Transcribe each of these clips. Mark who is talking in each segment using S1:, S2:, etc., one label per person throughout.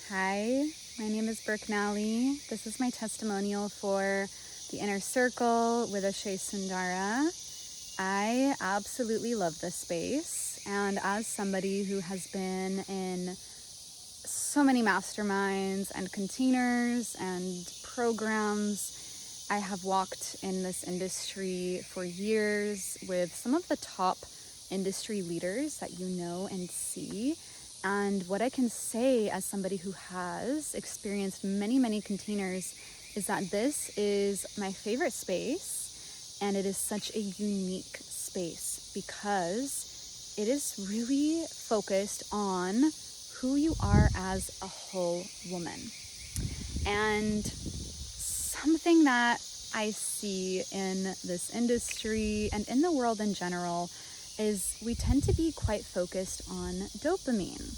S1: Hi, my name is Brooke, Nally. This is my testimonial for the Inner Circle with Ashay Sundara. I absolutely love this space, and as somebody who has been in so many masterminds and containers and programs, I have walked in this industry for years with some of the top industry leaders that you know and see. And what I can say as somebody who has experienced many containers is that this is my favorite space, and it is such a unique space because it is really focused on who you are as a whole woman. And something that I see in this industry and in the world in general is we tend to be quite focused on dopamine.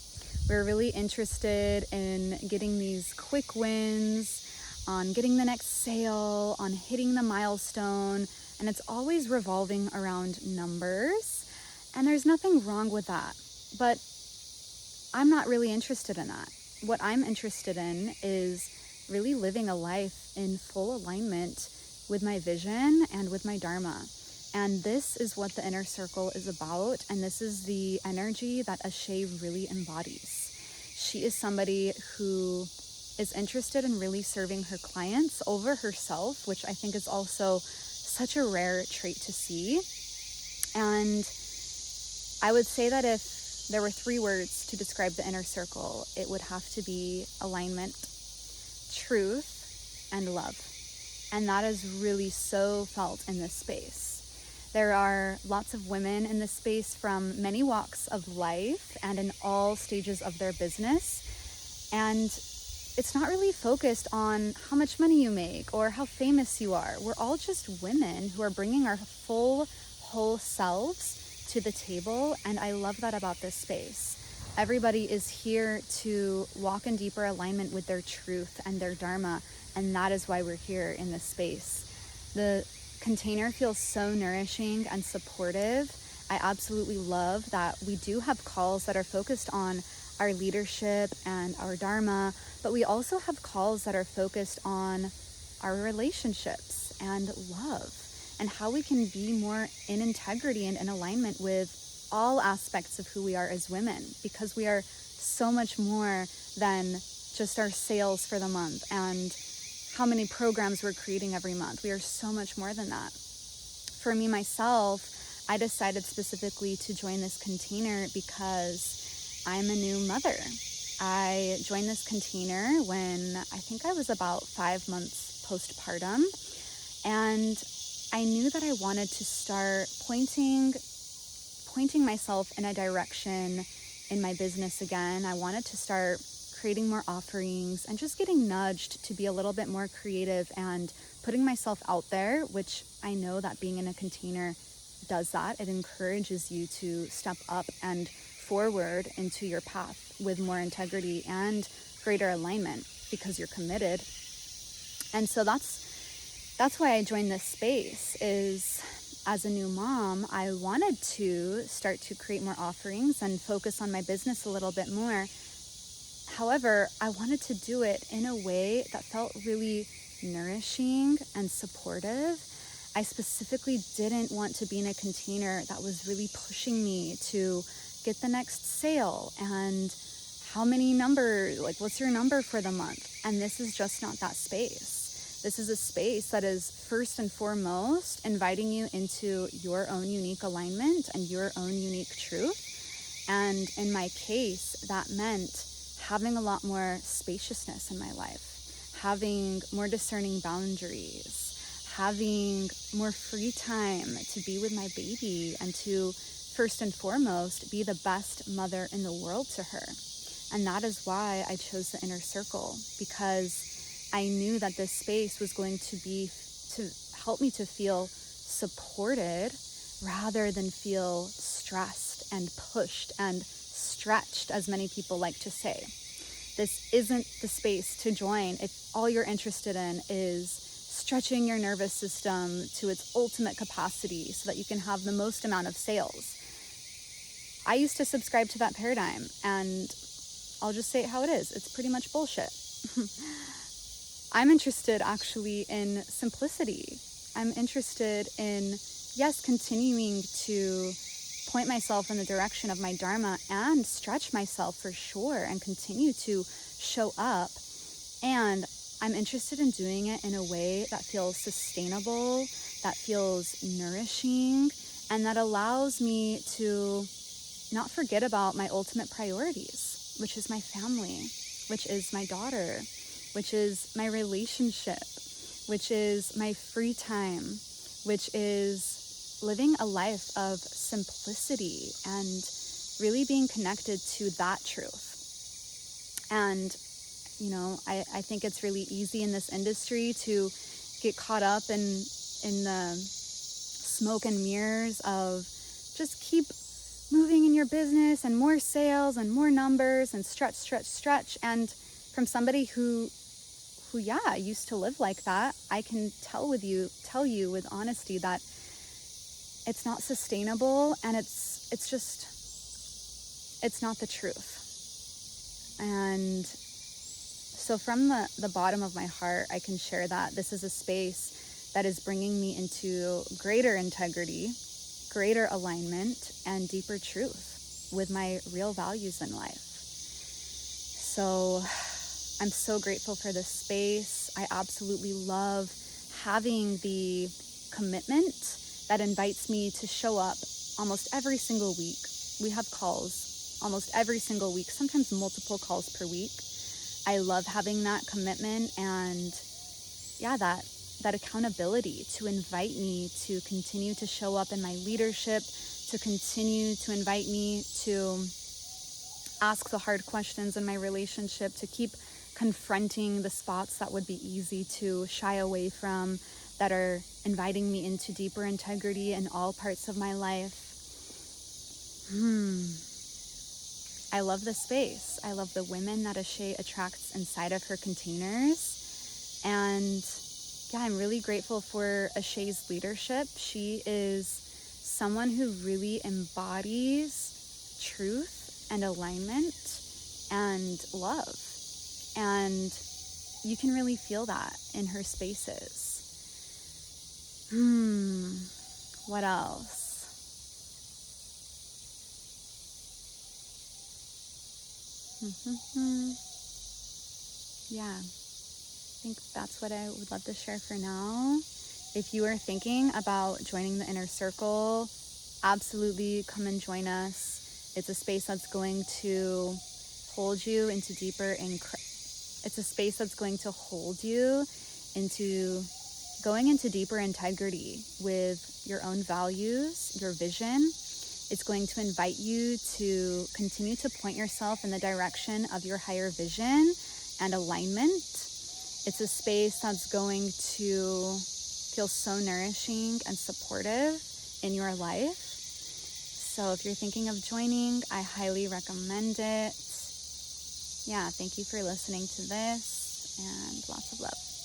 S1: We're really interested in getting these quick wins, on getting the next sale, on hitting the milestone, and it's always revolving around numbers. And there's nothing wrong with that, but I'm not really interested in that. What I'm interested in is really living a life in full alignment with my vision and with my dharma. And this is what the Inner Circle is about, and this is the energy that Ashay really embodies. She is somebody who is interested in really serving her clients over herself, which I think is also such a rare trait to see. And I would say that if there were 3 words to describe the Inner Circle, it would have to be alignment, truth, and love. And that is really so felt in this space. There are lots of women in this space from many walks of life and in all stages of their business. And it's not really focused on how much money you make or how famous you are. We're all just women who are bringing our full, whole selves to the table. And I love that about this space. Everybody is here to walk in deeper alignment with their truth and their dharma. And that is why we're here in this space. The container feels so nourishing and supportive. I absolutely love that we do have calls that are focused on our leadership and our dharma, but we also have calls that are focused on our relationships and love and how we can be more in integrity and in alignment with all aspects of who we are as women, because we are so much more than just our sales for the month and how many programs we're creating every month. We are so much more than that. For me, myself, I decided specifically to join this container because I'm a new mother. I joined this container when I think I was about 5 months postpartum, and I knew that I wanted to start pointing myself in a direction in my business again. I wanted to start creating more offerings and just getting nudged to be a little bit more creative and putting myself out there, which I know that being in a container does that. It encourages you to step up and forward into your path with more integrity and greater alignment because you're committed. And so that's why I joined this space. Is as a new mom, I wanted to start to create more offerings and focus on my business a little bit more. However, I wanted to do it in a way that felt really nourishing and supportive. I specifically didn't want to be in a container that was really pushing me to get the next sale and how many numbers, like what's your number for the month? And this is just not that space. This is a space that is first and foremost inviting you into your own unique alignment and your own unique truth. And in my case, that meant having a lot more spaciousness in my life, having more discerning boundaries, having more free time to be with my baby and to, first and foremost, be the best mother in the world to her. And that is why I chose the Inner Circle, because I knew that this space was going to be to help me to feel supported rather than feel stressed and pushed and stretched, as many people like to say. This isn't the space to join if all you're interested in is stretching your nervous system to its ultimate capacity so that you can have the most amount of sales. I used to subscribe to that paradigm, and I'll just say it how it is. It's pretty much bullshit. I'm interested actually in simplicity. I'm interested in, yes, continuing to point myself in the direction of my dharma and stretch myself for sure and continue to show up. And I'm interested in doing it in a way that feels sustainable, that feels nourishing, and that allows me to not forget about my ultimate priorities, which is my family, which is my daughter, which is my relationship, which is my free time, which is living a life of simplicity and really being connected to that truth. And, you know, I think it's really easy in this industry to get caught up in the smoke and mirrors of just keep moving in your business and more sales and more numbers and stretch. And from somebody who used to live like that, I can tell you with honesty that it's not sustainable, and it's not the truth. And so from the bottom of my heart, I can share that this is a space that is bringing me into greater integrity, greater alignment, and deeper truth with my real values in life. So I'm so grateful for this space. I absolutely love having the commitment that invites me to show up almost every single week. We have calls almost every single week, sometimes multiple calls per week. I love having that commitment and that accountability to invite me to continue to show up in my leadership, to continue to invite me to ask the hard questions in my relationship, to keep confronting the spots that would be easy to shy away from, that are inviting me into deeper integrity in all parts of my life. I love the space. I love the women that Ashe attracts inside of her containers. And yeah, I'm really grateful for Ashe's leadership. She is someone who really embodies truth and alignment and love. And you can really feel that in her spaces. What else? Yeah, I think that's what I would love to share for now. If you are thinking about joining the inner circle, absolutely come and join us. It's a space that's going to hold you into deeper it's a space that's going to hold you into going into deeper integrity with your own values, your vision. It's going to invite you to continue to point yourself in the direction of your higher vision and alignment. It's a space that's going to feel so nourishing and supportive in your life. So if you're thinking of joining, I highly recommend it. Yeah, thank you for listening to this, and lots of love.